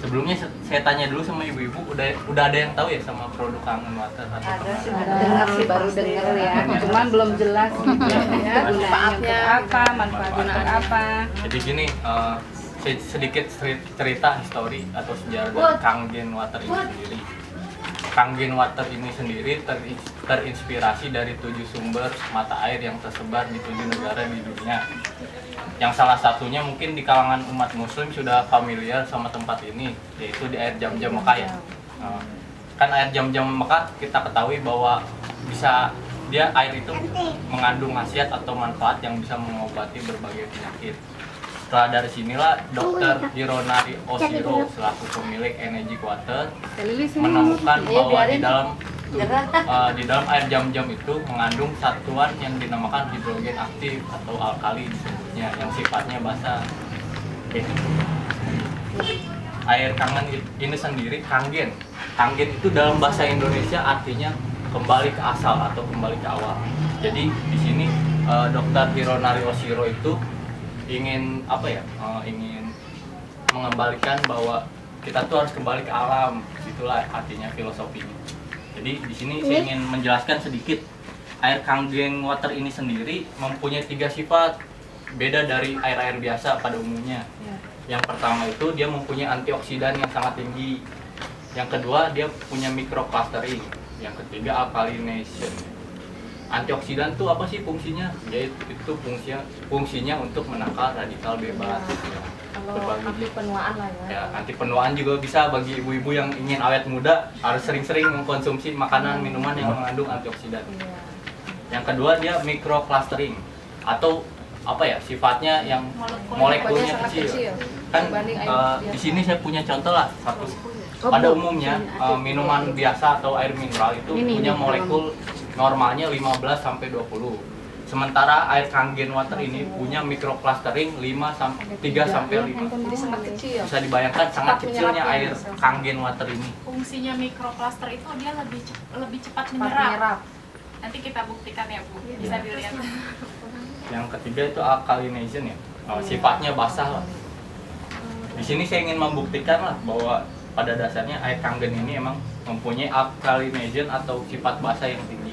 Sebelumnya saya tanya dulu sama ibu-ibu, udah ada yang tahu ya sama produk Kangen Water atau Ada sih, pernah? dengar sih, baru dengar ya. Cuman belum jelas gitu ya. Manfaatnya apa, manfaatnya untuk apa. Jadi gini, sedikit cerita histori atau sejarah dari Kangen Water ini sendiri. Kangen Water ini sendiri terinspirasi dari 7 sumber mata air yang tersebar di 7 negara di dunia. Yang salah satunya mungkin di kalangan umat muslim sudah familiar sama tempat ini, yaitu di air Jam-Jam Mekah ya. Kan air Jam-Jam Mekah kita ketahui bahwa air itu mengandung khasiat atau manfaat yang bisa mengobati berbagai penyakit. Setelah dari sinilah Dr. Hironari Oshiro selaku pemilik Energy Water menemukan bahwa di dalam air Jam-Jam itu mengandung satuan yang dinamakan hidrogen aktif atau alkali disebutnya, yang sifatnya basa. Air Kangen ini sendiri, Kangen itu dalam bahasa Indonesia artinya kembali ke asal atau kembali ke awal. Jadi di sini Dr. Hironari Oshiro itu ingin ingin mengembalikan bahwa kita tuh harus kembali ke alam, itulah artinya filosofinya. Jadi di sini saya ingin menjelaskan sedikit, air Kangen Water ini sendiri mempunyai 3 sifat beda dari air-air biasa pada umumnya. Yang pertama itu dia mempunyai antioksidan yang sangat tinggi. Yang kedua dia punya microclustering. Yang ketiga alkalination. Antioksidan itu apa sih fungsinya? Yaitu fungsinya untuk menangkal radikal bebas. Kalau anti penuaan lah ya. Anti penuaan juga bisa bagi ibu-ibu yang ingin awet muda, harus sering-sering mengkonsumsi makanan minuman yang mengandung antioksidan. Yang kedua dia microclustering atau sifatnya yang molekulnya kecil. Kan di sini saya punya contoh lah satu. Pada umumnya minuman biasa atau air mineral itu punya molekul normalnya 15 sampai 20. Sementara air Kangen Water ini punya microclustering 3 sampai 5. Jadi sangat kecil. Bisa dibayangkan sangat kecilnya air Kangen Water ini. Fungsinya microcluster itu dia lebih cepat menyerap. Nanti kita buktikan ya Bu, bisa dilihat. Yang ketiga itu alkalination ya, sifatnya basah lah. Di sini saya ingin membuktikan lah bahwa pada dasarnya air Kangen ini emang mempunyai alkalination atau sifat basah yang tinggi.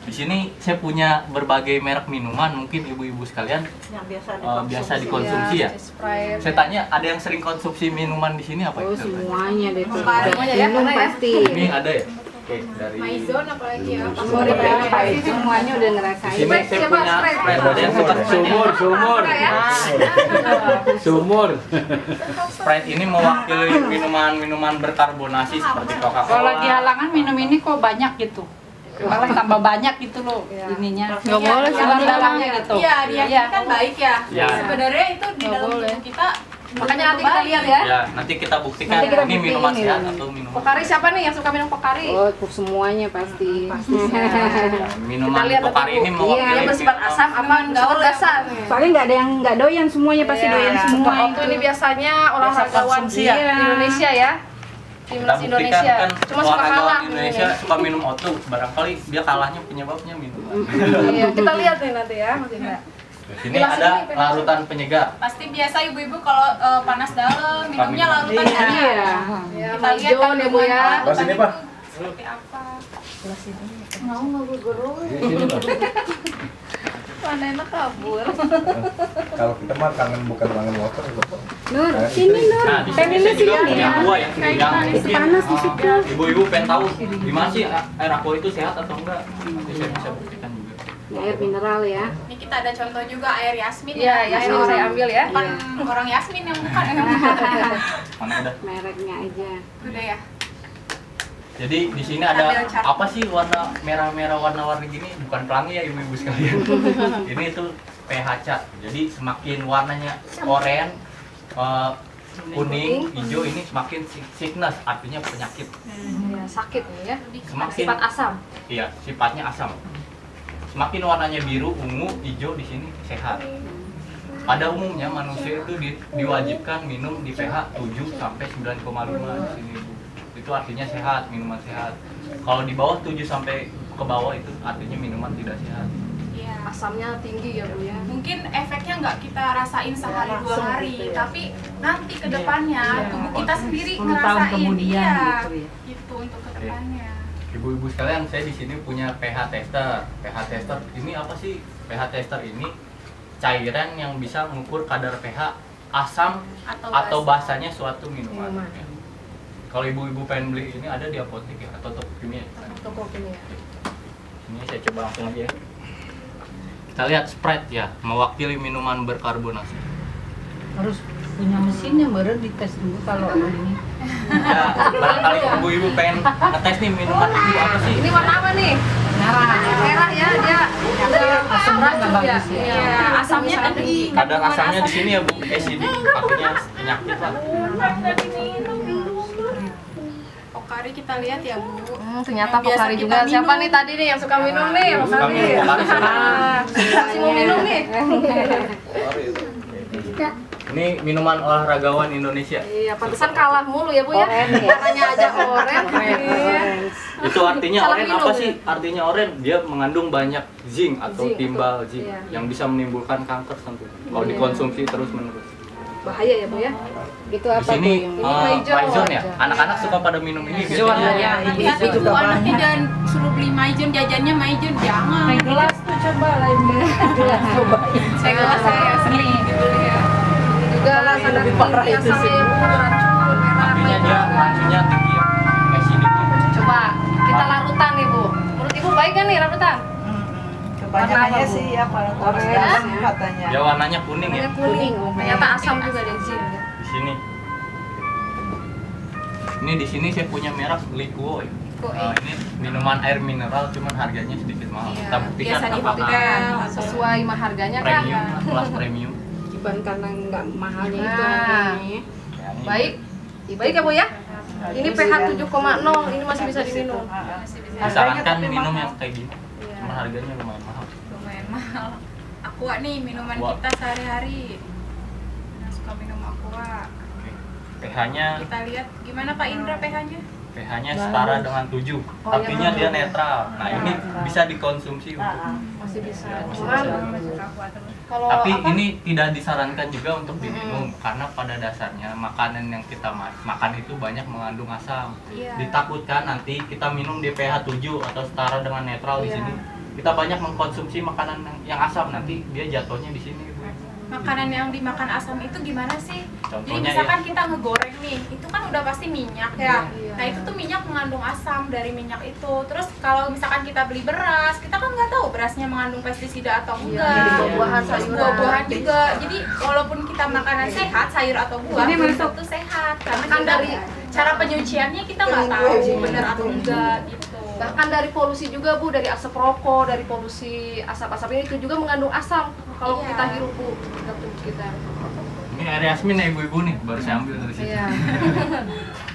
Di sini saya punya berbagai merek minuman, mungkin ibu-ibu sekalian Yang biasa dikonsumsi ya. Saya tanya, ada yang sering konsumsi minuman di sini apa itu? Semuanya deh tuh. Semuanya ya, Minum karena ya. pasti. Ini ada ya? Oke, dari Maizon apalagi ya. Semuanya udah ngerasain. di sini saya punya Sprite. Ada yang suka Sumur. Sprite ini mewakili minuman berkarbonasi seperti Coca-Cola. Kalau lagi halangan minum ini kok banyak gitu. Malah tambah banyak gitu loh ininya. Nggak boleh sih, dalamnya gitu. Iya, dia kan baik ya. Ya. Sebenarnya itu di dalam tubuh kita. Makanya nanti kita lihat ya. Ya, nanti kita buktikan Nanti kita ini minuman buktiin sehat ini. atau minuman. Pokari siapa nih yang suka minum Pokari? Oh, semuanya pasti. Ya, minuman Kita lihat Pokari nanti, Bu. ini mewakili Yang bersifat asam apa gaul dasar? Soalnya nggak ada yang nggak doyan, semuanya pasti doyan semua. Waktu ini biasanya olahragawan konsumsi di ya. Indonesia ya. Kita Timnas buktikan Indonesia. kan Cuma suka kalah. orang Indonesia suka minum O2, barangkali dia kalahnya penyebabnya minuman. Iya, kita lihat nih nanti ya, Mas Indra. Ini ada larutan penyegar. Pasti biasa ibu-ibu kalau panas dalam minumnya larutan Iya. Ya, Kita lihat hijau kan ya Bu ya. Pas ini Pak. seperti apa. Mana enak kabur. Kalau kita mah kangen bukan kangen water gitu. Nur, sini Nur. Nah, di sini Pengennya saya juga sini punya ya. buah yang mungkin Panas di situ. ibu-ibu pengen tahu gimana sih air aqua itu sehat atau enggak. Nanti saya bisa buktikan juga. Air mineral ya. Ini kita ada contoh juga air Yasmin Iya, Yasmin Air saya ambil ya. Bukan orang Yasmin yang bukan Mana udah. Mereknya aja. Udah ya. Jadi di sini ada apa sih warna merah-merah warna-warni gini? Bukan pelangi ya ibu-ibu sekalian. Ini itu pH cat. Jadi semakin warnanya oranye, kuning, hijau ini semakin sickness, artinya penyakit. Ya, sakit nih ya. Semakin Sifat asam. Iya, sifatnya asam. Semakin warnanya biru, ungu, hijau di sini sehat. Pada umumnya manusia itu diwajibkan minum di pH 7 sampai 9,5 di sini, Bu. Itu artinya sehat, minuman sehat. Kalau di bawah 7 sampai ke bawah itu artinya minuman tidak sehat. Iya. Asamnya tinggi ya Bu ya. Mungkin efeknya nggak kita rasain sehari dua hari, tapi nanti ke depannya tubuh kita sendiri 10 tahun ngerasain kemudian iya gitu ya. gitu untuk ke depannya. Ibu-ibu sekalian, saya di sini punya pH tester. pH tester ini apa sih? pH tester ini cairan yang bisa mengukur kadar pH asam atau basahnya suatu minuman. Ya. Kalau ibu-ibu pengen beli ini ada di apotek ya atau toko kimia. Toko kimia. Ini saya coba langsung aja. Ya. Kita lihat Sprite ya, mewakili minuman berkarbonasi. Harus punya mesinnya baru dites dulu kalau ini. Ya, barangkali ibu-ibu pengen ngetes nih minuman ini apa sih? Ini warna apa nih? Merah. Merah ya, dia udah Asamnya nggak racun ya. bagus ya. Iya, asamnya tinggi. Kadar asamnya di sini ya Bu, acid, artinya penyakit lah. Pokari kita lihat ya Bu. Ternyata Yang biasa Pokari kita juga. Siapa minum. nih tadi nih yang suka minum nih? Suka Pokari. minum Pokari siapa? Masih mau minum nih. Ini minuman olahragawan Indonesia. Iya, pantesan kalah mulu ya Bu ya. Warnanya aja oranye. Iya. Itu artinya Salah oren minum apa ya? sih? Artinya oren dia mengandung banyak zinc atau Zinc, timbal zinc iya. yang bisa menimbulkan kanker tentunya kalau Iya. dikonsumsi terus-menerus. Bahaya ya Bu ya. Itu Di apa sini tuh? Maizon. Maizon ya. Anak-anak suka pada minum ini Maizon, biasanya. ya. Hati-hati Itu Bu, anaknya jangan suruh beli Maizon, jajannya Maizon, jangan. Kayak gelas tuh coba lain gelas coba. Saya gelas saya sering dibeli ya. Juga Yang ada lebih parah yang itu sama sih. ya Bu, racun merah. Artinya dia racunnya tinggi ya. Acidity. Coba kita larutan nih Bu. Menurut Ibu baik kan nih larutan? Kebanyakannya sih apa harus garam katanya. Dia warnanya kuning ya. Warnanya kuning. Ternyata asam juga di sini. Di sini. Ini di sini saya punya merek Liquo ya. Ini minuman air mineral cuman harganya sedikit mahal. Iya, Kita buktikan biasa di apakah hotel. Sesuai harganya kan? premium, kelas premium. Bukan karena nggak mahalnya itu Nah. harganya. Ya, ini Baik. Baik ya Bu ya. Ini pH 7,0, ini masih bisa diminum. disarankan minum yang kayak gini. Iya. Cuma harganya lumayan mahal. Lumayan mahal. Aqua nih minuman Aqua. kita sehari-hari. Nah, suka minum Aqua. Oke. pH-nya Kita lihat gimana Pak Indra pH-nya? pH-nya setara dengan 7. Artinya dia netral. Nah, ini bisa dikonsumsi untuk Masih bisa. Cuman, Kalau tapi apa? ini tidak disarankan juga untuk diminum karena pada dasarnya makanan yang kita makan itu banyak mengandung asam. Iya. Ditakutkan nanti kita minum di pH 7 atau setara dengan netral di Iya. sini. Kita banyak mengkonsumsi makanan yang asam, nanti dia jatuhnya di sini. Bu. Makanan yang dimakan asam itu gimana sih? Jadi Contohnya misalkan kita ngegoreng nih, itu kan udah pasti minyak ya. Iya. Nah itu tuh minyak mengandung asam dari minyak itu. Terus kalau misalkan kita beli beras, kita kan nggak tahu berasnya mengandung pestisida atau Iya, enggak. buah-buahan, Terus sayuran. buah-buahan juga. Jadi walaupun kita makanan sehat, sayur atau buah, Ini belum masuk. tentu sehat. Karena Kan kita dari cara penyuciannya kita nggak tahu benar atau enggak gitu. bahkan dari polusi juga Bu, dari asap rokok, dari polusi asap-asapnya itu juga mengandung asam kalau Iya. kita hirup Bu dalam tubuh kita. Ini air Yasmin ya ibu-ibu nih, baru saya ambil dari situ. Iya.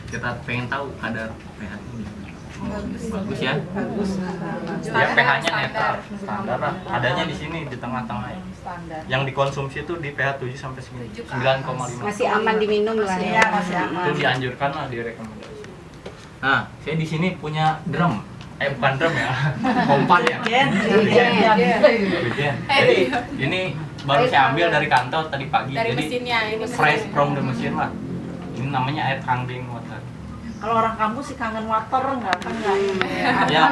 Kita pengen tahu kadar pH-nya. Bagus ya. Bagus. Ya pH-nya netral, standar lah. Adanya di sini di tengah-tengah ya. Standar. Yang dikonsumsi itu di pH 7 sampai 9,5. Masih aman diminum lah Iya, ya. masih aman. Itu dianjurkan lah, direkomendasi. Nah, saya di sini punya drum. Bukan drum ya, pompa ya. Jen, Bikin. Jadi ini baru saya ambil dari kantor tadi pagi. Dari Jadi mesinnya ini fresh from the machine lah. Ini namanya air kangen water. Kalau orang kamu sih kangen water enggak kan enggak ini. Ya,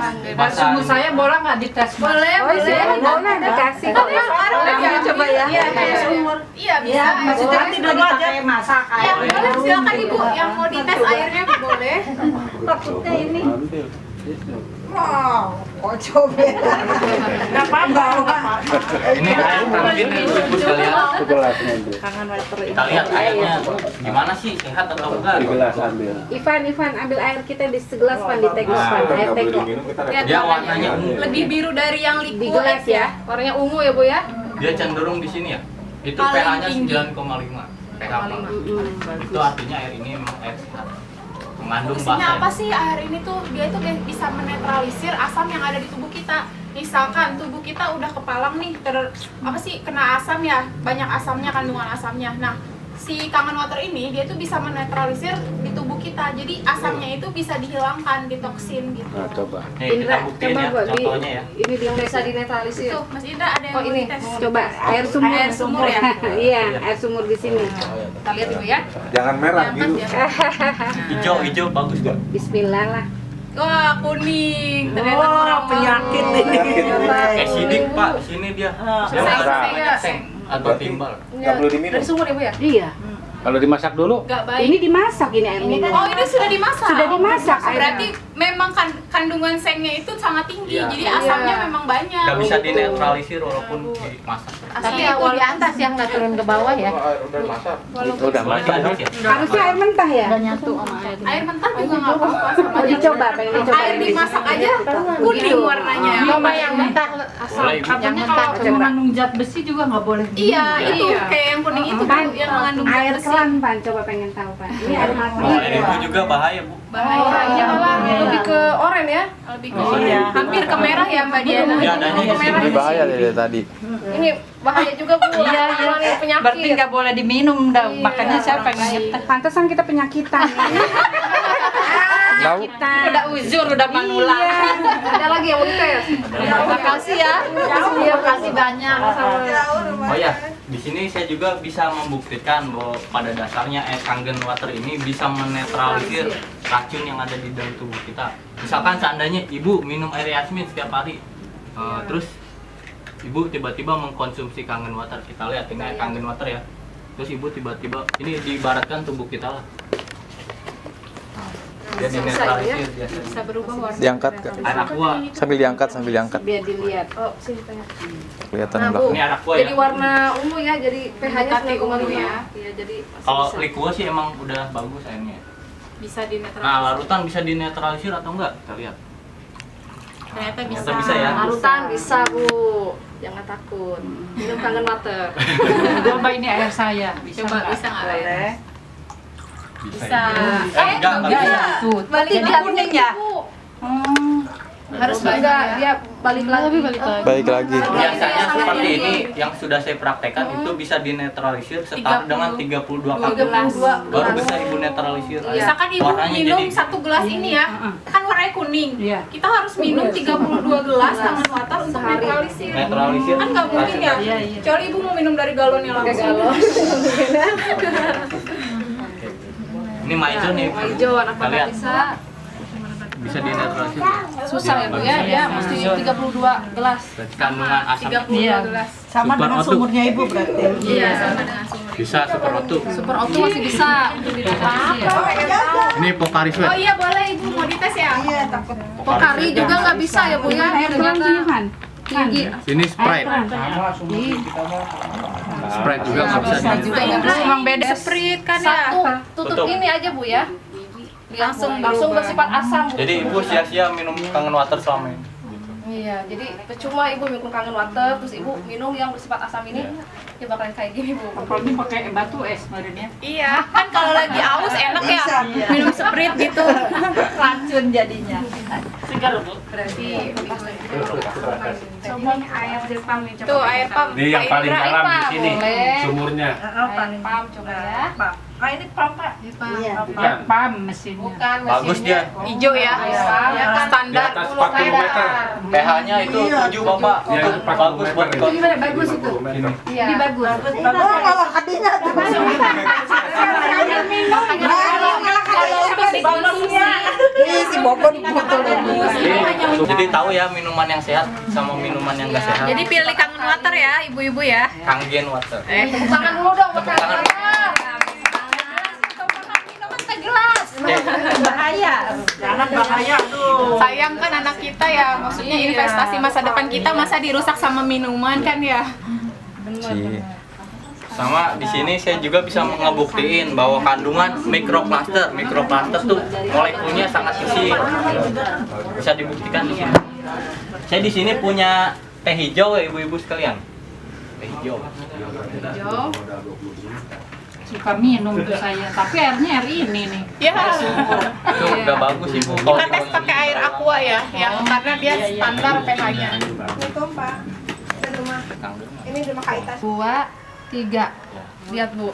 Suhu saya boleh nggak dites? Mas? Boleh, boleh. Boleh dikasih. Iya, coba ya. Iya, kayak sumur. Iya, bisa. Iya, maksudnya nanti dulu aja masak Ya, air. boleh silakan Ibu yang mau dites airnya boleh. Takutnya ini. Wow, kok coba. Enggak apa-apa. ini air kangen nih ibu sekalian. Kangen water ini. Kita lihat airnya gimana sih, sehat atau enggak? Ivan, ambil air kita di segelas Pan di teko Pan, air teko. Lihat Dia warnanya. warnanya ungu. Lebih biru dari yang Di liquid gelas ya. Warnanya ungu ya Bu ya. Dia cenderung di sini ya. Itu Paling pH-nya tinggi. 9,5. pH 4. Itu artinya air ini memang air sehat. Mengandung Fungsinya apa basa. sih air ini tuh? Dia itu bisa menetralisir asam yang ada di tubuh kita. Misalkan tubuh kita udah kepalang nih, kena asam ya, banyak asamnya, kandungan asamnya. Nah, si Kangen Water ini dia tuh bisa menetralisir di tubuh kita. Jadi asamnya itu bisa dihilangkan, ditoksin gitu. Nah, coba. Nih kita buktiin ya, Bu, contohnya ya. Ini di Bisa dinetralisir. Itu Mas Indra ada yang Oh, mau ini. dites. coba air sumur. Air sumur ya? Iya, air sumur di sini. Kita lihat Ibu ya. Jangan merah Diangkat biru. ya. Hijau bagus kok. Bismillah lah. Wah, kuning. Ternyata orang penyakit ini. Sidik Pak, sini dia. Seng, Banyak seng. atau timbal. Nggak perlu diminum. Dari sumur Ibu ya? Iya. Kalau dimasak dulu, Gak baik. Ini dimasak ini air minum. Oh, ini sudah dimasak. Sudah dimasak airnya. Berarti memang kandungan sengnya itu sangat tinggi. Iya. Jadi asamnya memang banyak. Nggak bisa dinetralisir walaupun dimasak. Tapi itu di atas yang nggak turun ke bawah ya. Udah masak. udah masak. Banyak ya. Harusnya air mentah ya. Air mentah juga nggak apa-apa sama Oh, aja. dicoba, pengen dicoba. Air dimasak aja kuning warnanya. Coba yang mentah. Boleh Ibu. Katanya kalau mengandung zat besi juga nggak boleh. Iya, itu kayak yang kuning itu Pan, yang mengandung zat air besi. keran Pan, coba pengen tahu Pan. Ini air mati. Oh, air itu juga bahaya Bu. Bahaya. Lebih ke oranye ya. Lebih ke hampir ke merah ya Mbak Diana. Iya, adanya di sini. Ini bahaya dari tadi. Ini bahaya juga Bu. Iya, Ngurangin penyakit. Berarti nggak boleh diminum dah. Makanya saya pengen ngeteh. Pantesan kita penyakitan. Tahu? Udah uzur, udah manula. Ada lagi yang mau dites? Terima kasih ya. Terima kasih banyak. Oh ya, di sini saya juga bisa membuktikan bahwa pada dasarnya air Kangen Water ini bisa menetralisir racun yang ada di dalam tubuh kita. Misalkan seandainya ibu minum air Yasmin setiap hari, terus ibu tiba-tiba mengkonsumsi Kangen Water, kita lihat ini air Kangen Water ya. Terus ibu tiba-tiba ini diibaratkan tubuh kita lah. Dia dinetralisir biasanya. Bisa berubah warna. Diangkat Kak. Air aqua, Sambil diangkat. Biar dilihat. Oh, sini tanya. Kelihatan Nah, belakang. Bu, ini air aqua jadi ya. warna ungu ya, jadi pH-nya Mendekati ungu 9,5 ya. Iya, jadi masih Kalau bisa. liquo sih emang udah bagus airnya. Bisa Nah, dinetralisir. larutan bisa dinetralisir atau enggak? Kita lihat. Ternyata bisa. Ternyata bisa ya. Larutan bisa Bu, jangan takut. Minum Kangen Water. Coba ini air saya. Coba bisa nggak? Boleh. Bisa. Enggak bisa. Tuh, Balik jadi lagi, kuning ya. Bu. Harus Enggak, dia balik lagi. Baik lagi. Biasanya Sama seperti ini. ini yang sudah saya praktekkan itu bisa dinetralisir setara 30. dengan 32 Dua kali. gelas. Baru bisa ibu netralisir. Iya. Misalkan ibu Warnanya minum jadi- satu gelas ini ya, kan warnanya kuning. Iya. Kita harus minum 32 gelas Kangen Water untuk Sehari. netralisir. Netralisir. Kan nggak mungkin ya. Iya, iya. Kecuali ibu mau minum dari galonnya langsung. Ini maizon nih. Hijau, anak Kita lihat. bisa Bisa dinetralisir. susah ya Bu ya, dia mesti 32 gelas. Berarti kandungan asam 32 Iya. gelas. Sama Super dengan Auto. sumurnya ibu berarti. Iya, sama dengan sumur. bisa super auto. Super Auto masih bisa untuk dinetralisir. Ini Pocari Oh Sweat. iya boleh ibu mau dites ya? Iya, takut. Pokari juga nggak bisa ya Bu ya, Air keran ternyata sini Pan. tinggi. Ini Sprite. Sprite juga nggak bisa. Bisa juga ya. Emang beda. Sprite kan ya? Satu tutup Tutup. ini aja Bu ya. Langsung langsung berubah. bersifat asam Bu. Jadi ibu sia-sia minum Kangen Water selama ini. Iya, jadi percuma ibu minum Kangen Water, terus ibu minum yang bersifat asam ini, ya bakalan kayak gini Bu. Apalagi pakai batu es badannya. Iya, kan kalau lagi aus enak ya minum Sprite gitu. Racun jadinya. Segar Bu. Berarti Coba air dari pam nih coba. Tuh air pump. Ini yang Pak paling Indra, dalam di Pak, sini boleh. sumurnya. air pam coba ya. Pak. Ah, ini pam, Pak. Iya. Bukan. Pam mesinnya. Bukan Bagus mesinnya. dia. Hijau ya. Ya kan? Di Standar. atas 40 meter. pH-nya itu 7 Bapak. Iya, Itu 40 bagus buat meter. dikonsumsi. Gimana bagus itu? Ini. Iya. Ini bagus. Oh, malah hatinya tuh. Kalau untuk dikonsumsi Ih, si Bobon butuh lagi. Jadi tahu ya minuman yang sehat sama minuman yang nggak sehat. jadi pilih Kangen Water ya ibu-ibu ya. Kangen Water. Tepuk tangan dulu dong buat Tepuk tangan. Minuman segelas. Bahaya. Jangan bahaya tuh. Sayang kan anak kita ya, maksudnya investasi masa depan kita masa dirusak sama minuman kan ya. Sama di sini saya juga bisa ngebuktiin bahwa kandungan mikroplaster tuh molekulnya sangat kecil. Bisa dibuktikan di sini. Saya di sini punya teh hijau ya ibu-ibu sekalian. Teh hijau. Suka minum tuh saya, tapi airnya air ini nih. Ya. Itu udah bagus ibu. Kita tes pakai air aqua ya, yang karena dia standar pH-nya. Assalamualaikum, Pak. Di rumah. Ini di rumah Kak Ita. 2, 3. Lihat Bu.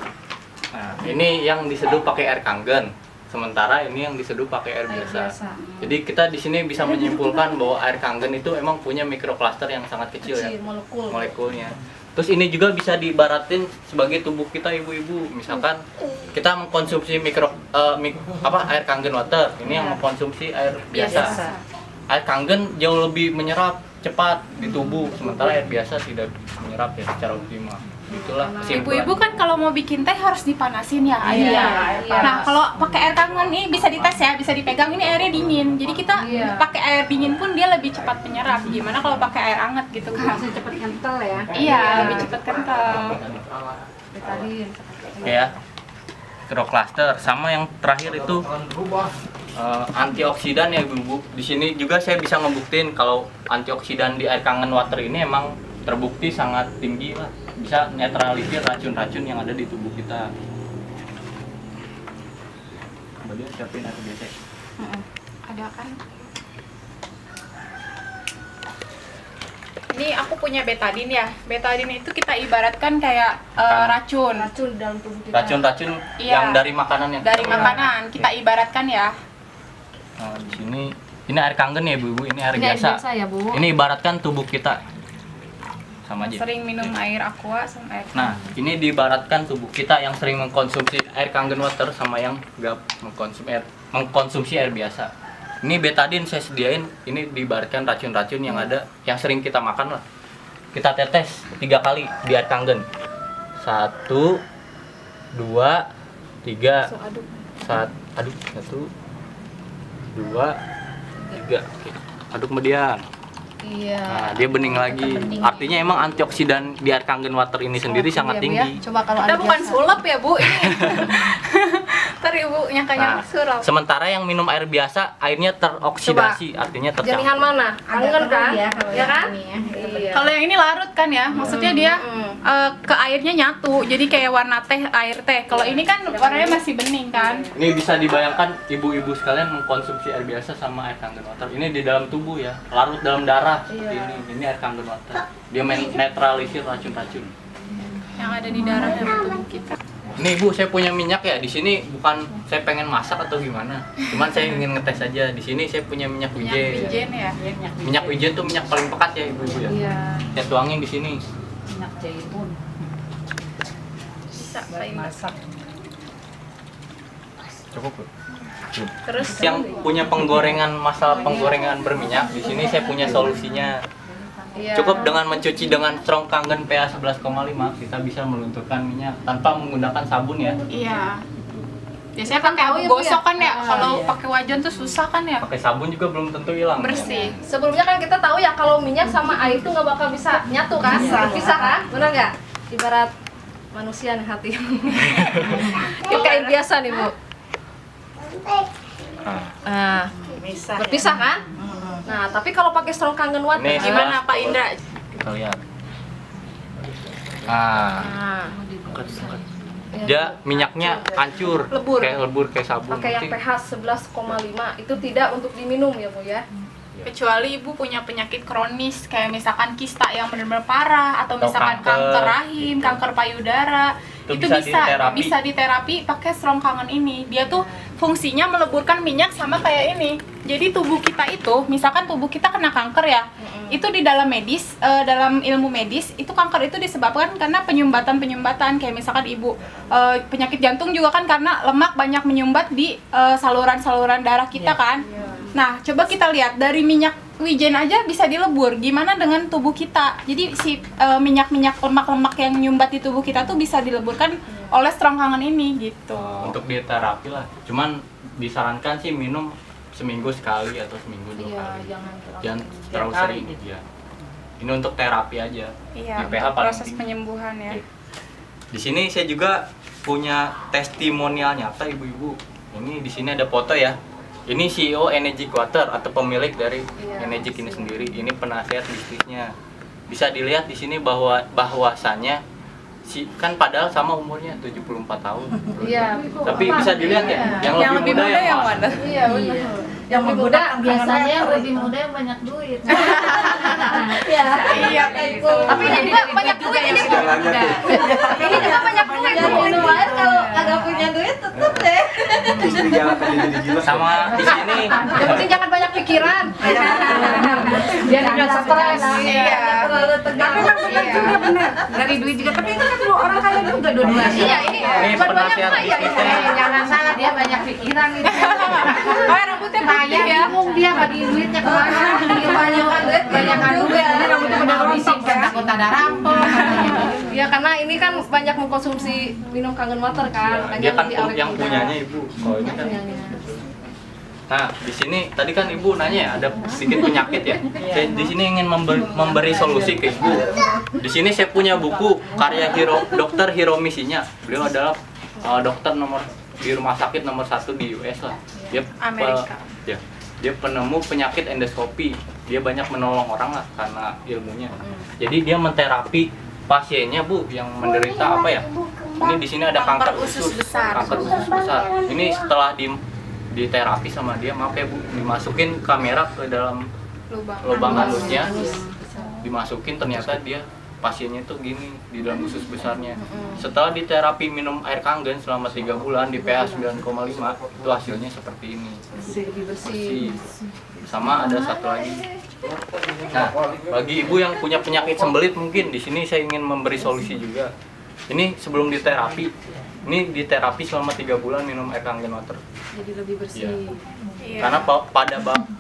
Nah, ini yang diseduh pakai air kangen. Sementara ini yang diseduh pakai air biasa. Jadi kita di sini bisa menyimpulkan bahwa air kangen itu emang punya mikrokluster yang sangat kecil ya. Molekulnya. Terus ini juga bisa diibaratin sebagai tubuh kita ibu-ibu. Misalkan kita mengkonsumsi air kangen water, ini yang mengkonsumsi air biasa. Air kangen jauh lebih menyerap cepat di tubuh, sementara air biasa tidak menyerap ya secara optimal. Itulah kesimpulan. Ibu-ibu kan kalau mau bikin teh harus dipanasin ya airnya. Nah, kalau pakai air kangen nih bisa dites ya, bisa dipegang, ini airnya dingin. Jadi kita pakai air dingin pun dia lebih cepat menyerap. Gimana kalau pakai air hangat gitu kan? Bisa cepat kental ya. Iya, lebih cepat kental. Ya. Mikrokluster sama yang terakhir itu antioksidan ya ibu-ibu. Di sini juga saya bisa ngebuktiin kalau antioksidan di air kangen water ini emang terbukti sangat tinggi lah, bisa netralisir racun-racun yang ada di tubuh kita. Kemudian siapin air biasa. Ada kan? Ini aku punya betadine ya. Betadine itu kita ibaratkan kayak racun. Racun dalam tubuh kita. Racun-racun Iya. yang dari makanan yang Dari makanan kita ibaratkan ya. Nah, di sini ini air kangen ya ibu-ibu, ini air Ini air biasa. biasa ya, Bu. Ini ibaratkan tubuh kita. Sama aja. Sering minum air aqua sama air. Nah, ini diibaratkan tubuh kita yang sering mengkonsumsi air kangen water sama yang nggak mengkonsumsi air biasa. Ini betadine saya sediain, ini diibaratkan racun-racun yang ada, yang sering kita makan lah. Kita tetes 3 kali di air kangen. 1, 2, 3. Aduk 1, 2, 3. Oke. Aduk kemudian. Iya. Nah, dia bening lagi. Artinya emang antioksidan di air kangen water ini sendiri sangat tinggi. Coba kalau Kita air bukan biasa. sulap ya bu ini. Ntar ibu nyangkanya Nah, sulap. sementara yang minum air biasa airnya teroksidasi, artinya Jamihan tercampur. mana? Kangen kan? kalau Ya kan? ini ya. Iya. Kalau yang ini larut kan ya, maksudnya dia ke airnya nyatu, jadi kayak warna teh, air teh. Kalau ini kan warnanya masih bening kan. Ini bisa dibayangkan ibu-ibu sekalian mengkonsumsi air biasa sama air kangen water. Ini di dalam tubuh ya, larut dalam darah seperti ini. Ini air kangen water. Dia netralisir racun-racun. Yang ada di darah dan tubuh kita. Ini ibu, saya punya minyak ya. Di sini bukan saya pengen masak atau gimana. Cuman saya ingin ngetes aja. Di sini saya punya minyak Minyak wijen. wijen ya. Minyak wijen tuh minyak paling pekat ya ibu-ibu ya. Iya. Saya tuangin di sini. Minyak jahimun Bisa buat Pak. masak. Cukup. Bu? Terus Yang punya penggorengan, masalah penggorengan berminyak, di sini saya punya solusinya. Iya. Cukup dengan mencuci dengan strong kangen pH 11,5 kita bisa melunturkan minyak tanpa menggunakan sabun ya. iya. Biasanya pakai tahu abu ya, Bu, ya? gosok kan ya. Kalau iya. pakai wajan tuh susah kan ya. Pakai sabun juga belum tentu hilang. Bersih. Sebelumnya kan kita tahu ya kalau minyak sama air itu nggak bakal bisa nyatu kan? Bisa kan? Benar nggak? Ibarat manusia nih hati. Kayak air biasa nih Bu. Nah, Bisa. berpisah kan? Nah, tapi kalau pakai strong kangen water Ini Gimana Pak Indra? Kita lihat. Nah, Nah, dia minyaknya hancur, Lebur. kayak sabun. pakai yang Nanti- pH 11,5 itu tidak untuk diminum ya Bu ya. Kecuali ibu punya penyakit kronis kayak misalkan kista yang benar-benar parah atau Atau misalkan kanker, kanker rahim, gitu. kanker payudara, Itu itu bisa bisa diterapi. bisa diterapi pakai strong kangen ini. Dia tuh fungsinya meleburkan minyak sama kayak ini. Jadi tubuh kita itu, misalkan tubuh kita kena kanker ya, itu di dalam medis, dalam ilmu medis itu kanker itu disebabkan karena penyumbatan kayak misalkan ibu penyakit jantung juga kan karena lemak banyak menyumbat di saluran-saluran darah kita kan. Nah, coba kita lihat dari minyak wijen aja bisa dilebur. Gimana dengan tubuh kita? Jadi si minyak-minyak lemak-lemak yang nyumbat di tubuh kita tuh bisa dileburkan oleh strong kangen ini gitu. untuk dieterapi lah. Cuman disarankan sih minum seminggu sekali atau seminggu 2 kali. Jangan terlalu Tiap hari sering. gitu. Ya. Ini untuk terapi aja. Iya, Di pH untuk paling proses tinggi. penyembuhan ya. Oke. Di sini saya juga punya testimonial nyata ibu-ibu. Ini di sini ada foto ya. Ini CEO Energy Water atau pemilik dari Energy ini sendiri. Ini penasihat bisnisnya. Bisa dilihat di sini bahwasannya kan padahal sama umurnya 74 tahun. Iya. Tapi bisa dilihat ya, yang lebih muda yang mana? Iya benar. Yang muda Biasanya yang lebih muda yang banyak duit. Iya. Iya, kayak gitu. Tapi ini juga banyak duit ini. Bu. Ini juga banyak duit Bu. Minum air kalau agak jadi galak aja jadi gila. Sama di sini Yang penting jangan banyak pikiran. Biar nggak stres. Iya. Terlalu tegang. Tapi memang benar juga benar. Dari duit juga. Tapi itu kan dua orang kaya juga dua-duanya. Iya, ini ini dua-duanya penasihat kaya. bisnisnya. Jangan salah dia banyak pikiran gitu. Oh, rambutnya Kaya putih ya. bingung dia bagi duitnya kemana. Kebanyakan duit, kebanyakan juga. Mau disimpan takut ada rampok. Ya karena ini kan banyak mengkonsumsi minum kangen water kan. ya, dia kan lebih awet yang muda. punyanya ibu. Kalau ini kan. Punyanya. Nah, di sini tadi kan ibu nanya ya ada sedikit penyakit ya. Saya di sini ingin memberi solusi ke ibu. Di sini saya punya buku karya Dr. Hiromi Shinya. Beliau adalah dokter di rumah sakit nomor 1 di US lah. Dia Amerika. Dia penemu penyakit endoskopi. Dia banyak menolong orang lah karena ilmunya. Jadi dia menterapi pasiennya Bu yang menderita apa ya? Ini di sini ada kanker usus besar. Kanker usus besar. Ini setelah diterapi sama dia, maaf ya Bu, dimasukin kamera ke dalam lubang halusnya, dimasukin ternyata dia pasiennya tuh gini di dalam usus besarnya. Setelah diterapi minum air kangen selama 3 bulan di pH 9,5 itu hasilnya seperti ini. Bersih. Sama ada satu lagi. Nah, bagi ibu yang punya penyakit sembelit mungkin di sini saya ingin memberi solusi juga. Ini sebelum diterapi, ini diterapi selama 3 bulan minum air kangen water. Jadi lebih bersih. Iya. Karena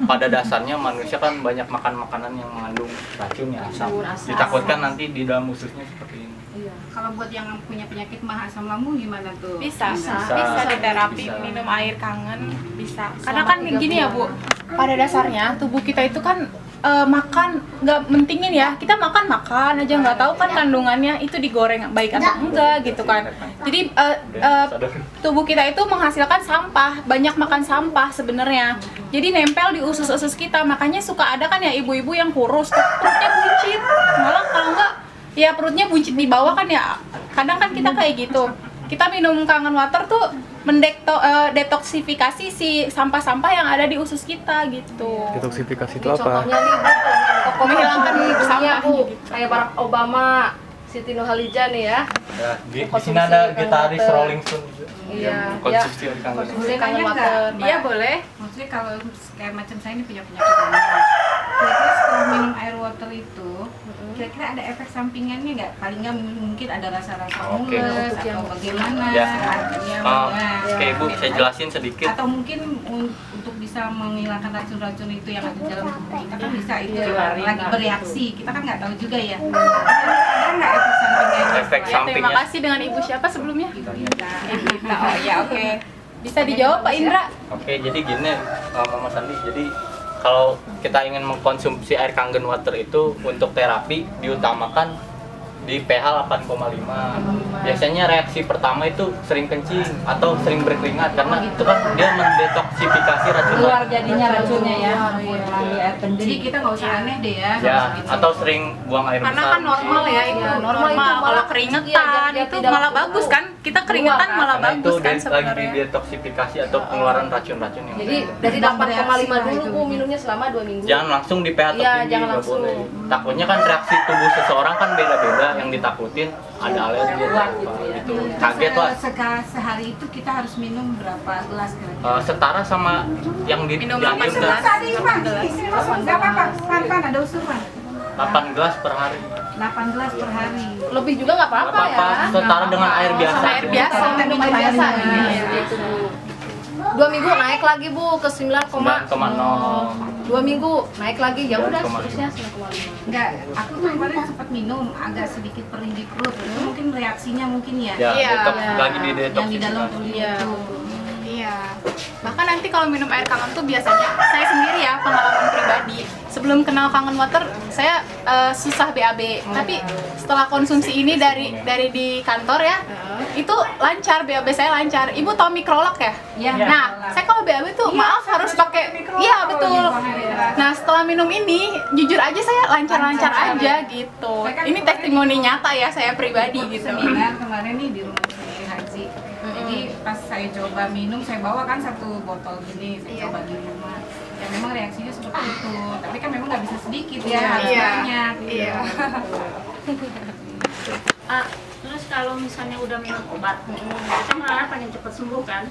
pada dasarnya manusia kan banyak makan makanan yang mengandung racun ya, asam. Ditakutkan nanti di dalam ususnya seperti ini. Iya. Kalau buat yang punya penyakit mah asam lambung gimana tuh? Bisa Bisa. diterapi, Bisa. minum air kangen, bisa. Karena kan gini ya Bu, pada dasarnya tubuh kita itu kan makan nggak mentingin ya, kita makan aja nggak tahu kan kandungannya itu digoreng baik atau enggak gitu kan. Jadi tubuh kita itu menghasilkan sampah, banyak makan sampah sebenarnya. Jadi nempel di usus-usus kita, makanya suka ada kan ya ibu-ibu yang kurus, perutnya buncit, malah kalau enggak ya perutnya buncit di bawah kan ya. Kadang kan kita kayak gitu. Kita minum kangen water tuh detoksifikasi si sampah-sampah yang ada di usus kita gitu. Detoksifikasi itu Ini apa? contohnya nih Bu, tokoh Menghilangkan sampah Bu, gitu. kayak Barack Obama, Siti Nurhaliza nih ya. Ya, di sini ada gitaris Rolling Stone juga. Iya, yang konsumsi air kangen. Konsumsi kangen Tanya water. nggak? Iya boleh. Maksudnya kalau kayak macam saya ini punya penyakit lambung. Kira-kira setelah minum air water itu, kira-kira ada efek sampingannya nggak? Paling nggak mungkin ada rasa-rasa Oke. mules atau bagaimana? Ya. Artinya Oke Ibu, saya jelasin sedikit. atau mungkin untuk bisa menghilangkan racun-racun itu yang ada di dalam tubuh kita kan bisa itu lagi bereaksi, kita kan nggak tahu juga ya. Ada nggak efek sampingnya? Efek Ya, sampingnya. terima kasih dengan Ibu siapa sebelumnya? Kita. Oh ya oke. Bisa dijawab Pak Indra? Oke, jadi gini Mama Sandi. Jadi kalau kita ingin mengkonsumsi air kangen water itu untuk terapi diutamakan di pH 8,5. Biasanya reaksi pertama itu sering kencing atau sering berkeringat karena itu kan dia mendetoksifikasi racun. Keluar jadinya racunnya ya. Jadi kita nggak usah aneh deh ya. Ya, atau sering buang air Karena besar. kan normal ya itu. Iya, Normal itu malah- kalau keringetan iya, dia itu tidak malah keluar. bagus kan? Kita keringetan Keluar, kan? malah Karena itu bagus kan lagi sebenarnya. didetoksifikasi atau pengeluaran racun-racun yang Jadi berbeda. dari 8,5 dulu itu. Bu minumnya selama 2 minggu. Jangan langsung di pH Iya, tertinggi, jangan nggak langsung. boleh. Takutnya kan reaksi tubuh seseorang kan beda-beda, yang ditakutin ada alergi atau apa gitu. Kaget lah. Sehari itu kita harus minum berapa gelas kira-kira? Setara sama yang Minum dianjurkan 8 gelas. Tadi Pan, nggak apa-apa, Pan ada usul Pan. 8 gelas per hari. 8 gelas per hari. Lebih juga nggak Nggak apa-apa ya. apa-apa, setara dengan air biasa. Air biasa. Minum air biasa ya. Iya. Gitu Bu. 2 minggu naik lagi Bu ke 9,0. 2 minggu naik lagi ya udah 9,5. seterusnya 9,5. Enggak, aku kemarin sempat minum agak sedikit perih di perut. Itu mungkin reaksinya mungkin ya. Ya, Iya. lagi di Yang di dalam detoksifikasi. tubuh Iya. itu. Iya. Bahkan nanti kalau minum air kangen tuh biasanya saya sendiri ya pengalaman pribadi. Sebelum kenal kangen water saya susah BAB. Tapi setelah konsumsi ini dari di kantor ya, itu lancar BAB saya lancar. Ibu tahu mikrolak ya? Iya. Nah, saya kalau BAB tuh maaf harus pakai. Iya betul. Nah setelah minum ini, jujur aja saya lancar-lancar aja gitu. Ini testimoni nyata ya saya pribadi gitu. Seminar kemarin nih di rumah sakit Haji. Jadi pas saya coba minum, saya bawa kan 1 botol gini, saya coba di rumah. Ya memang reaksinya seperti itu. Tapi kan memang nggak bisa sedikit ya, harus Iya. banyak. Iya. Terus kalau misalnya udah minum obat, kita malah pengen cepat sembuh kan.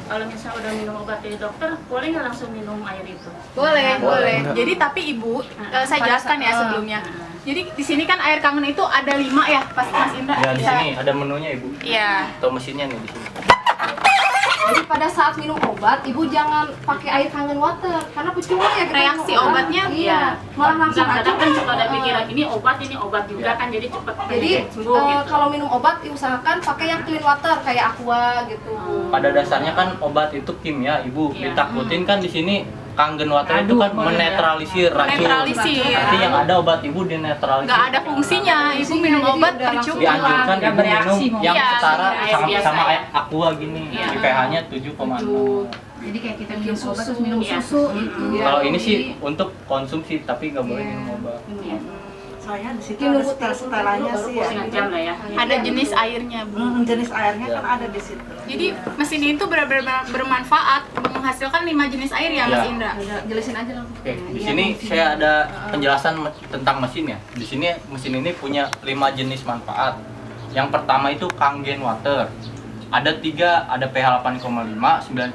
Kalau misalnya udah minum obat dari dokter, boleh nggak langsung minum air itu? Boleh. Jadi tapi Ibu, saya jelaskan ya sebelumnya. Jadi di sini kan air kangen itu ada 5 ya, pas Mas Indra. Ya di bisa- sini ada menunya Ibu. Iya. Atau mesinnya nih di sini. Jadi pada saat minum obat, ibu jangan pakai air kangen water karena percuma ya kita Reaksi minum obat. obatnya, iya, malah langsung aja. Kadang kan suka ada pikiran ini obat juga kan, jadi cepet Jadi sembuh gitu. kalau minum obat diusahakan pakai yang clean water kayak aqua gitu. Pada dasarnya kan obat itu kimia, Ibu. Iya. Ditakutin kan di sini Kangen water itu kan menetralisir racun. Menetralisir. Nanti yang ada obat Ibu dinetralisir. Nggak ada fungsinya, Ibu minum Jadi obat udah percuma. Dianjurkan Ibu minum yang Iya, setara air biasa sama ya. air aqua gini. Iya. Di pH-nya 7,0. Jadi kayak kita minum obat terus minum Iya. susu itu. Kalau ini sih untuk konsumsi tapi nggak boleh minum obat. Iya. Soalnya di situ ada setelannya sih ya. Setengah jam lah ya. Ada jenis airnya, Bu. Jenis airnya kan ada di situ. Jadi mesin ini tuh benar-benar bermanfaat, menghasilkan 5 jenis air ya, Mas Ya. Indra. Udah, jelasin aja langsung. Oke, di sini saya ada penjelasan tentang mesin ya. Di sini mesin ini punya 5 jenis manfaat. Yang pertama itu Kangen water. Ada 3, ada pH 8,5, 9,0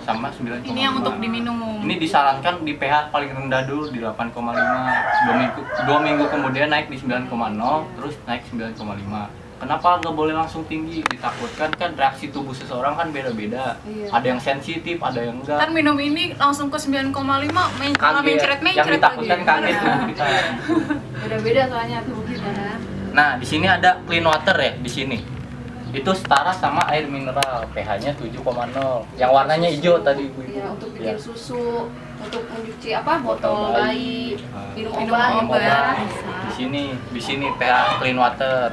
sama 9,5. Ini yang untuk diminum. Ini disarankan di pH paling rendah dulu di 8,5. 2 minggu kemudian naik di 9,0, terus naik 9,5. Kenapa nggak boleh langsung tinggi? Ditakutkan kan reaksi tubuh seseorang kan beda-beda. Iya. Ada yang sensitif, ada yang enggak. Ntar minum ini langsung ke 9,5, malah Kaget. mencret-mencret Yang ditakutkan lagi. kaget tubuh kita. Beda-beda soalnya tubuh kita kan. Nah, di sini ada clean water ya di sini. Itu setara sama air mineral, pH-nya 7,0. Yang warnanya hijau tadi Ibu. Iya, untuk Ya. bikin susu, untuk mencuci apa? Botol Botol bayi, minum Minum obat, Minum obat. Di sini pH clean water.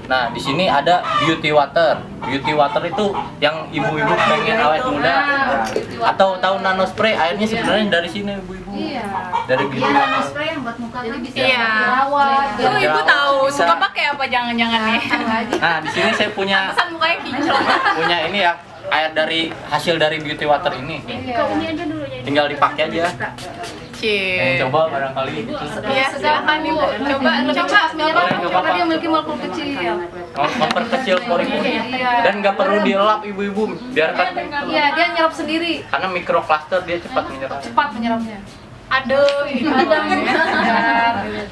Nah, di sini ada beauty water. Beauty water itu yang ibu-ibu pengen awet muda. Nah, beauty water. Atau tahu nano spray, airnya sebenarnya dari sini ibu-ibu. Iya. Dari beauty Iya, nano water. spray yang buat muka Jadi kan. bisa Iya. dirawat. Tuh biar- Ibu tahu, Bisa. suka pakai apa jangan-jangan nih? Nah, di sini saya punya Pesan mukanya kinclong. ini ya, air dari hasil dari beauty water ini. Ke ini aja dulu ya. Tinggal dipakai aja. Cie. Coba barangkali gitu. Iya, silakan Ibu. Coba Mineral Boleh, nggak karena apa-apa. dia memiliki molekul kecil. Memperkecil pori kulit. Dan nggak perlu dielap ibu-ibu, biarkan. Iya, dia nyerap sendiri, Karena mikrocluster dia cepat menyerap. cepat menyerapnya. Aduh, ini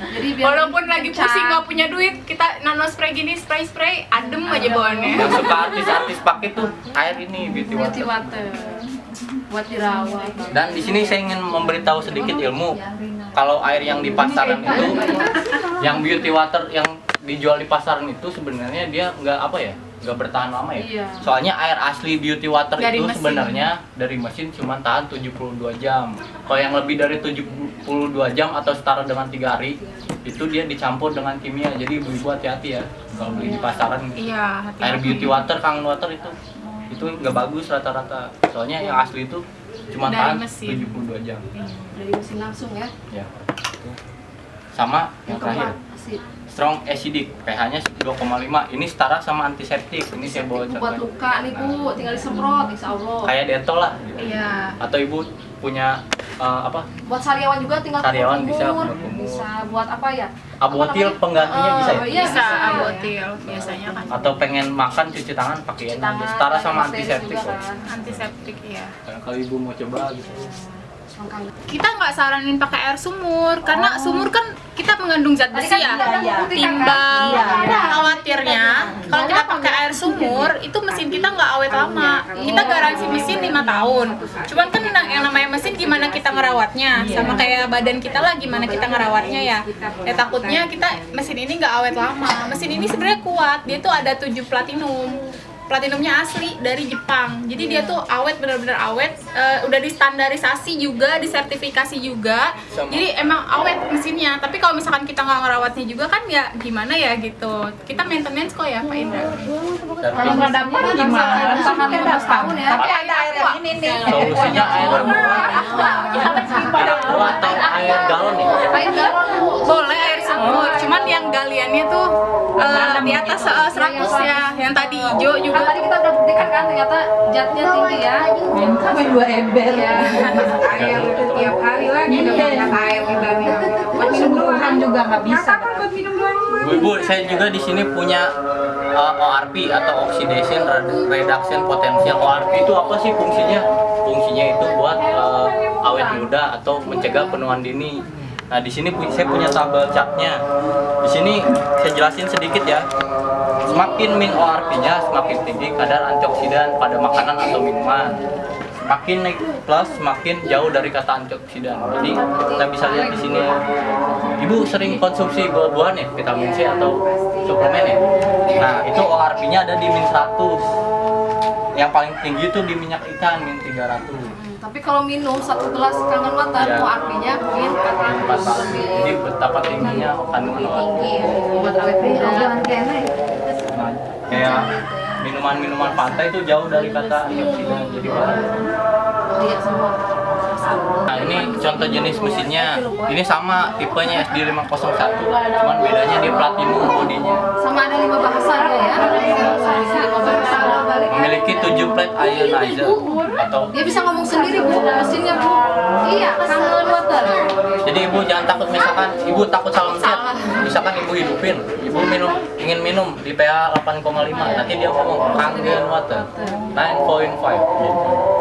Jadi biar walaupun lagi pusing nggak punya duit, kita nano spray gini, spray adem aja bawaannya. Yang suka artis-artis pakai tuh air ini beauty beauty water. water buat dirawat. Dan di sini saya ingin memberitahu sedikit ilmu. Kalau air yang di pasaran itu, yang beauty water yang dijual di pasaran itu sebenarnya dia nggak apa ya, nggak bertahan lama ya. Iya. Soalnya air asli beauty water Dari itu mesin. sebenarnya dari mesin cuma tahan 72 jam. Kalau yang lebih dari 72 jam atau setara dengan 3 hari, itu dia dicampur dengan kimia. Jadi ibu-ibu hati-hati ya kalau beli di pasaran. Iya, Air beauty water, Kangen water itu nggak bagus rata-rata. Soalnya yang asli itu cuma Dari tahan mesin. 72 jam. Dari mesin langsung ya. Ya. Sama yang terakhir, Asid. strong acidic, pH-nya 2,5. Ini setara sama antiseptik. Ini saya bawa Buat contohnya. luka nih Bu, tinggal disemprot insya Allah. Kayak Dettol lah. Gitu. Iya. Atau ibu punya apa? Buat sariawan juga tinggal Sariawan kumur. bisa, kumur. Bisa buat apa ya? Abotil Apa namanya? penggantinya bisa ya? Iya, Bisa abotil biasanya kan. Atau pengen makan cuci tangan pakai ini aja. Setara sama antiseptik kok. kan. Antiseptik ya. Kalau ibu mau coba gitu. Kita nggak saranin pakai air sumur karena sumur kan kita mengandung zat besi ya. Timbal khawatirnya kalau kita pakai air sumur itu mesin kita nggak awet lama. Kita garansi mesin 5 tahun. Cuman kan yang namanya mesin gimana kita ngerawatnya, sama kayak badan kita lah gimana kita ngerawatnya ya. Ya takutnya kita mesin ini nggak awet lama. Mesin ini sebenarnya kuat. Dia tuh ada 7 platinum. Platinumnya asli dari Jepang, jadi dia tuh awet, benar-benar awet, udah distandarisasi juga, disertifikasi juga, jadi emang awet mesinnya. Tapi kalau misalkan kita nggak ngerawatnya juga kan ya gimana ya gitu. Kita maintenance kok ya Pak Indra. Kalau nggak dapet gimana? Tahan 15 tahun ya. Tapi ada air yang ini nih. Solusinya air atau air galon nih. Air galon Bu. Boleh air sumur, cuman yang galiannya tuh di atas 100 ya, yang tadi hijau Kan juga. tadi kita udah buktikan kan ternyata zatnya tinggi ya. Sampai 2 ember. Air tiap hari lagi dengan air kita minum. Buat minum doang juga nggak bisa. Buat minum doang. Bu, saya juga di sini punya ORP atau Oxidation Reduction Potential. ORP itu apa sih fungsinya? Fungsinya itu buat awet muda atau mencegah penuaan dini. Nah, di sini saya punya tabel chartnya. Di sini saya jelasin sedikit ya. Semakin min ORP-nya, semakin tinggi kadar antioksidan pada makanan atau minuman. Semakin naik plus, semakin jauh dari kata antioksidan. Jadi kita bisa lihat di sini. Ibu sering konsumsi buah-buahan ya, vitamin C atau suplemen ya. Nah, itu ORP-nya ada di min 100. Yang paling tinggi itu di minyak ikan min 300. Tapi kalau minum 1 gelas kangen water, Ya. ORP-nya min 400. Jadi betapa tingginya kandungan ORP. Tinggi ya, buat awet muda. Nah, kayak minuman-minuman pantai itu jauh dari kata antioksidan. Jadi bahan. Lihat semua. Nah, ini contoh jenis mesinnya. Ini sama tipenya SD501. Cuman bedanya dia platinum bodinya. Sama ada 5 bahasa dia ya. Sama 5 bahasa. Memiliki 7 plate ionizer atau Dia bisa ngomong sendiri Bu, mesinnya Bu. Iya, kangen water. jadi ibu jangan takut, misalkan ibu takut salah mencet, misalkan ibu hidupin, ibu ingin minum di pH 8,5, nanti dia ngomong kangen water 9.5 gitu.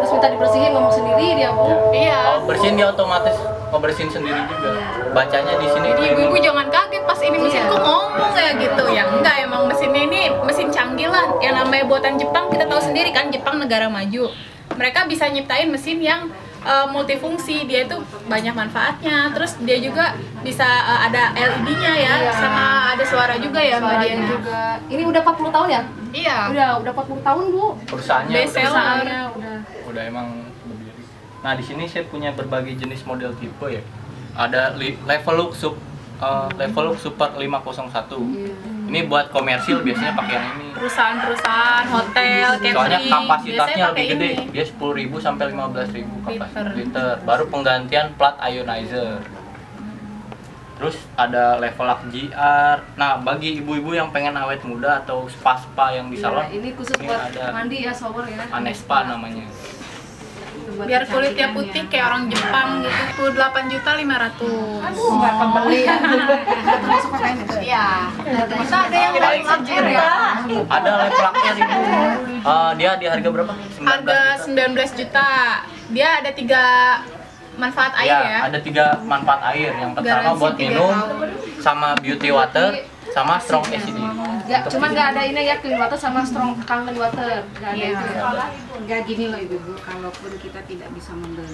Terus minta dibersihin ngomong sendiri dia Bu. Iya. Kalau bersihin dia otomatis ngebersihin sendiri juga. Bacanya di sini. Jadi ibu-ibu jangan kaget pas ini mesin kok ngomong ya gitu ya. Enggak, emang mesinnya ini mesin canggih lah. Yang namanya buatan Jepang, kita tahu sendiri kan Jepang negara maju. Mereka bisa nyiptain mesin yang multifungsi, dia itu banyak manfaatnya. Terus dia juga bisa ada LED-nya ya, sama ada suara juga ya Mbak Dian. Suaranya juga. Ini udah 40 tahun ya? Iya. Udah 40 tahun Bu. Perusahaannya Best seller. udah emang berdiri. Nah, di sini saya punya berbagai jenis model tipe ya. Ada level look super 501. Ini buat komersil biasanya pakai yang ini. Perusahaan-perusahaan, hotel, catering. Soalnya kapasitasnya biasanya lebih pakai gede. ini. Dia 10.000 sampai 15.000 Liter. liter. Baru penggantian plat ionizer. Terus ada level up GR. Nah, bagi ibu-ibu yang pengen awet muda atau spa yang di salon, Ini khusus ini buat ada mandi ya, shower ya. Anespa namanya. Biar kulitnya putih kayak orang Jepang gitu. 28.500.000. Nggak kebeli. Iya. Kita ada yang dari Air ya. Ada level up-nya ibu. Dia di harga berapa? 19 Harga juta. 19 juta. Dia ada 3 manfaat air ya. Ada 3 manfaat air. Yang pertama Garansi buat 3 minum, tahun. sama beauty water, sama strong acid. Cuman nggak ada ini ya, clean water sama strong kangen water. Nggak ada Iya. itu ya. Enggak gini loh ibu-ibu, kalaupun kita tidak bisa membeli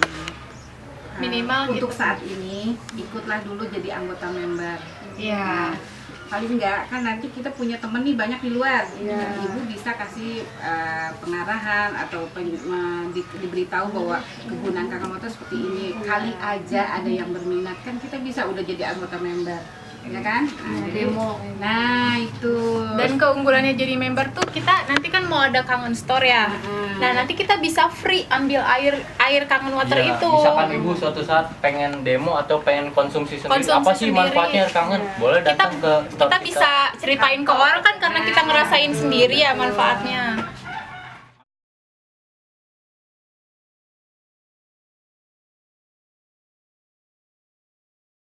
Minimal untuk gitu. saat ini ikutlah dulu jadi anggota member. Iya. Paling enggak kan nanti kita punya temen nih banyak di luar. Ibu bisa kasih pengarahan atau diberitahu bahwa kegunaan kangen water seperti ini. Kali aja ada yang berminat kan kita bisa udah jadi anggota member. Ya kan? Demo. Nah, itu. Dan keunggulannya jadi member tuh kita nanti kan mau ada kangen store ya. Nah, nanti kita bisa free ambil air kangen water Iya, itu. misalkan ibu suatu saat pengen demo atau pengen konsumsi sendiri, Konsumsi apa sih sendiri. manfaatnya air kangen? Boleh datang ke store Kita bisa ceritain ke orang kan karena kita ngerasain sendiri ya manfaatnya.